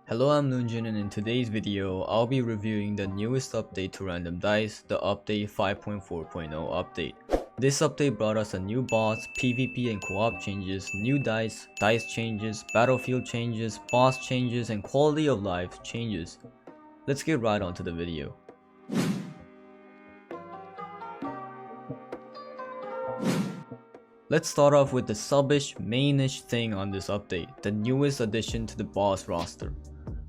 Hello, I'm LuNEJuNE, and in today's video, I'll be reviewing the newest update to Random Dice, the update 5.4.0 update. This update brought us a new boss, PvP and co-op changes, new dice changes, battlefield changes, boss changes, and quality of life changes. Let's get right onto the video. Let's start off with the subish, mainish thing on this update, the newest addition to the boss roster.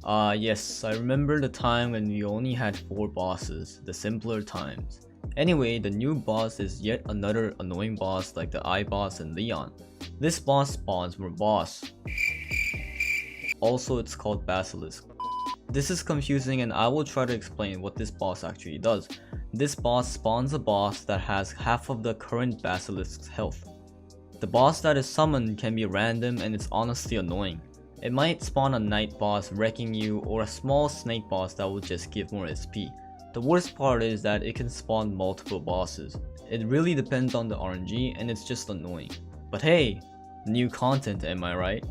Yes, I remember the time when we only had 4 bosses, the simpler times. Anyway, the new boss is yet another annoying boss like the iBoss and Leon. This boss spawns more boss. Also, it's called Basilisk. This is confusing and I will try to explain what this boss actually does. This boss spawns a boss that has half of the current Basilisk's health. The boss that is summoned can be random and it's honestly annoying. It might spawn a night boss wrecking you or a small snake boss that will just give more SP. The worst part is that it can spawn multiple bosses. It really depends on the RNG and it's just annoying. But hey, new content, am I right?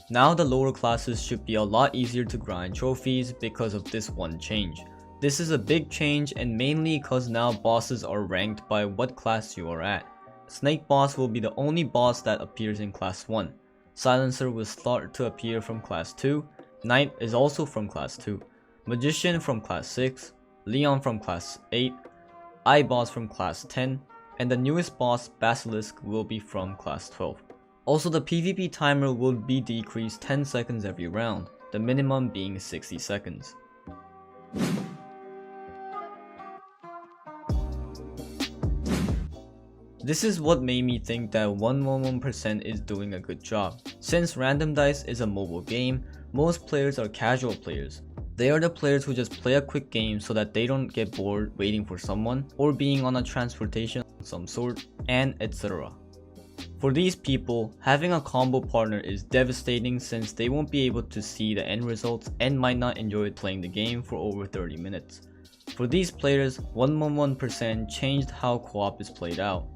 Now the lower classes should be a lot easier to grind trophies because of this one change. This is a big change and mainly because now bosses are ranked by what class you are at. Snake boss will be the only boss that appears in class 1. Silencer will start to appear from class 2. Knight is also from class 2. Magician from class 6. Leon from class 8. iBoss from class 10. And the newest boss, Basilisk, will be from class 12. Also, the PvP timer will be decreased 10 seconds every round, the minimum being 60 seconds. This is what made me think that 111% is doing a good job. Since Random Dice is a mobile game, most players are casual players. They are the players who just play a quick game so that they don't get bored waiting for someone or being on a transportation of some sort, and etc. For these people, having a combo partner is devastating since they won't be able to see the end results and might not enjoy playing the game for over 30 minutes. For these players, 111% changed how co-op is played out.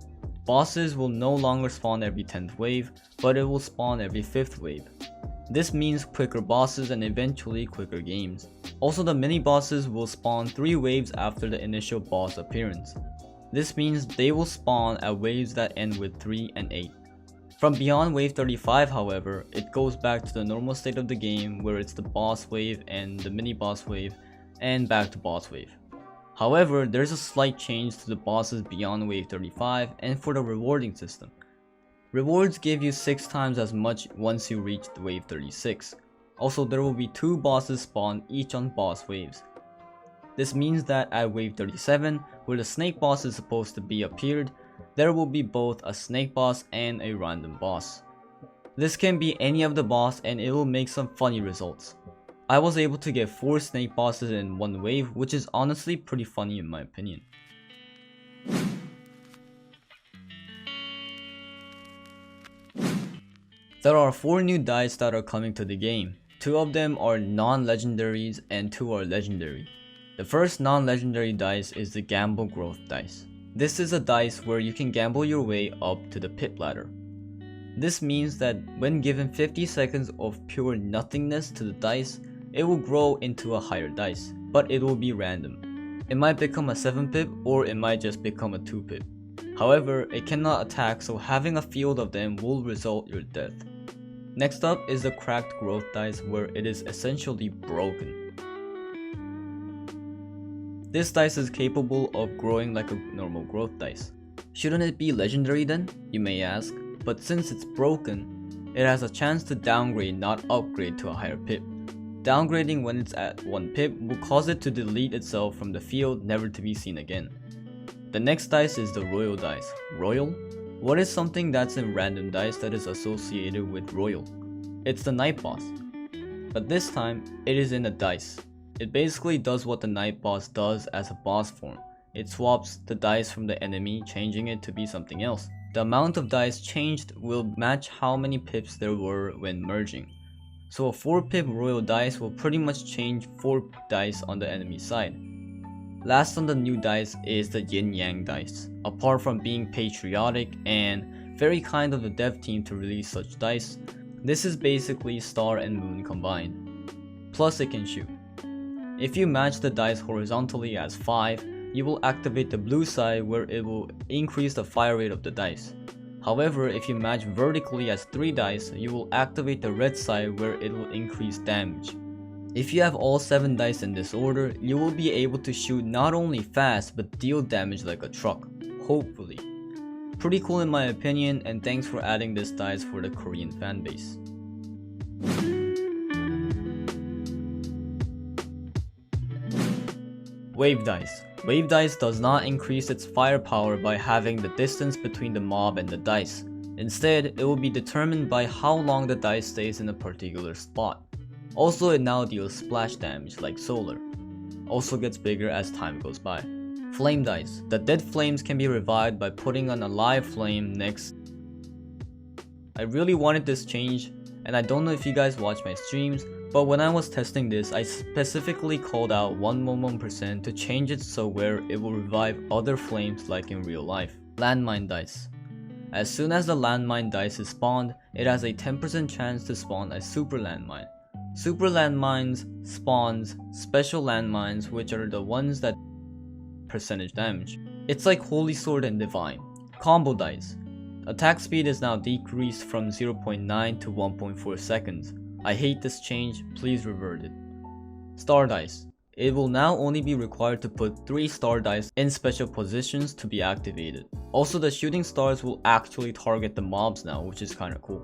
Bosses will no longer spawn every 10th wave, but it will spawn every 5th wave. This means quicker bosses and eventually quicker games. Also, the mini bosses will spawn 3 waves after the initial boss appearance. This means they will spawn at waves that end with 3 and 8. From beyond wave 35, however, it goes back to the normal state of the game where it's the boss wave and the mini boss wave and back to boss wave. However, there's a slight change to the bosses beyond wave 35 and for the rewarding system. Rewards give you 6 times as much once you reach wave 36. Also, there will be 2 bosses spawned each on boss waves. This means that at wave 37, where the snake boss is supposed to be appeared, there will be both a snake boss and a random boss. This can be any of the boss and it will make some funny results. I was able to get 4 snake bosses in one wave, which is honestly pretty funny in my opinion. There are 4 new dice that are coming to the game. 2 of them are non-legendaries and 2 are legendary. The first non-legendary dice is the Gamble Growth dice. This is a dice where you can gamble your way up to the pit ladder. This means that when given 50 seconds of pure nothingness to the dice, it will grow into a higher dice, but it will be random. It might become a 7 pip or it might just become a 2 pip. However, it cannot attack, so having a field of them will result your death. Next up is the Cracked Growth dice where it is essentially broken. This dice is capable of growing like a normal growth dice. Shouldn't it be legendary then, you may ask, but since it's broken, it has a chance to downgrade, not upgrade to a higher pip. Downgrading when it's at 1 pip will cause it to delete itself from the field, never to be seen again. The next dice is the Royal dice. Royal? What is something that's in random dice that is associated with Royal? It's the night boss. But this time, it is in a dice. It basically does what the night boss does as a boss form. It swaps the dice from the enemy, changing it to be something else. The amount of dice changed will match how many pips there were when merging. So a 4 pip royal dice will pretty much change 4 dice on the enemy side. Last on the new dice is the yin yang dice. Apart from being patriotic and Very kind of the dev team to release such dice. This is basically star and moon combined. Plus it can shoot. If you match the dice horizontally as 5, you will activate the blue side where it will increase the fire rate of the dice. However, if you match vertically as 3 dice, you will activate the red side where it will increase damage. If you have all 7 dice in this order, you will be able to shoot not only fast but deal damage like a truck, hopefully. Pretty cool in my opinion, and thanks for adding this dice for the Korean fanbase. Wave dice. Wave dice does not increase its firepower by having the distance between the mob and the dice. Instead, it will be determined by how long the dice stays in a particular spot. Also, it now deals splash damage like solar. Also gets bigger as time goes by. Flame dice. The dead flames can be revived by putting on a live flame next. I really wanted this change, and I don't know if you guys watch my streams, but when I was testing this, I specifically called out 111% to change it so where it will revive other flames like in real life. Landmine dice. As soon as the landmine dice is spawned, it has a 10% chance to spawn a super landmine. Super landmines spawns special landmines, which are the ones that percentage damage. It's like Holy Sword and Divine. Combo dice. Attack speed is now decreased from 0.9 to 1.4 seconds. I hate this change, please revert it. Star dice. It will now only be required to put 3 star dice in special positions to be activated. Also, the shooting stars will actually target the mobs now, which is kinda cool.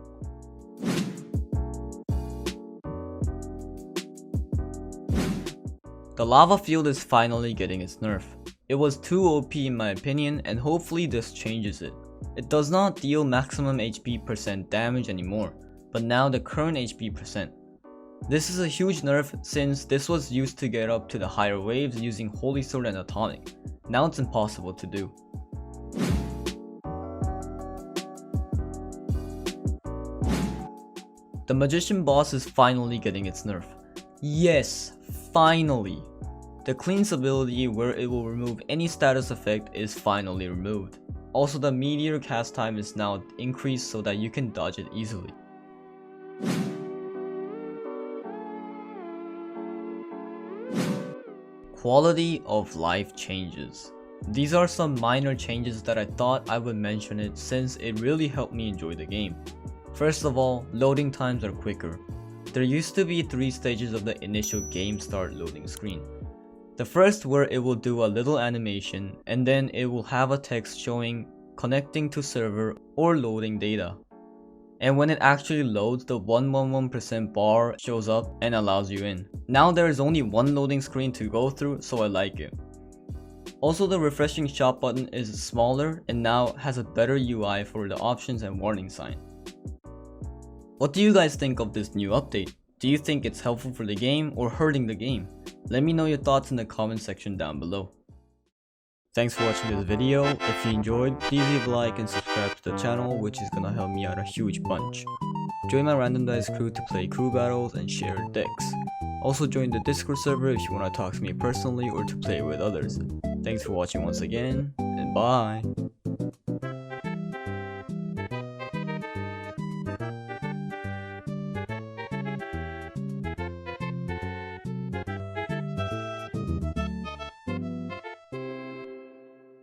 The lava field is finally getting its nerf. It was too OP in my opinion, and hopefully this changes it. It does not deal maximum HP % damage anymore, but now the current HP %. This is a huge nerf since this was used to get up to the higher waves using Holy Sword and Atomic. Now it's impossible to do. The Magician boss is finally getting its nerf. Yes, finally! The cleanse ability where it will remove any status effect is finally removed. Also, the meteor cast time is now increased so that you can dodge it easily. Quality of life changes. These are some minor changes that I thought I would mention it since it really helped me enjoy the game. First of all, loading times are quicker. There used to be 3 stages of the initial game start loading screen. The first where it will do a little animation and then it will have a text showing connecting to server or loading data. And when it actually loads, the 111% bar shows up and allows you in. Now there is only 1 loading screen to go through, so I like it. Also, the refreshing shop button is smaller and now has a better UI for the options and warning sign. What do you guys think of this new update? Do you think it's helpful for the game or hurting the game? Let me know your thoughts in the comment section down below. Thanks for watching this video. If you enjoyed, please leave a like and subscribe to the channel, which is gonna help me out a huge bunch. Join my random dice crew to play crew battles and share decks. Also join the Discord server if you wanna talk to me personally or to play with others. Thanks for watching once again, and bye!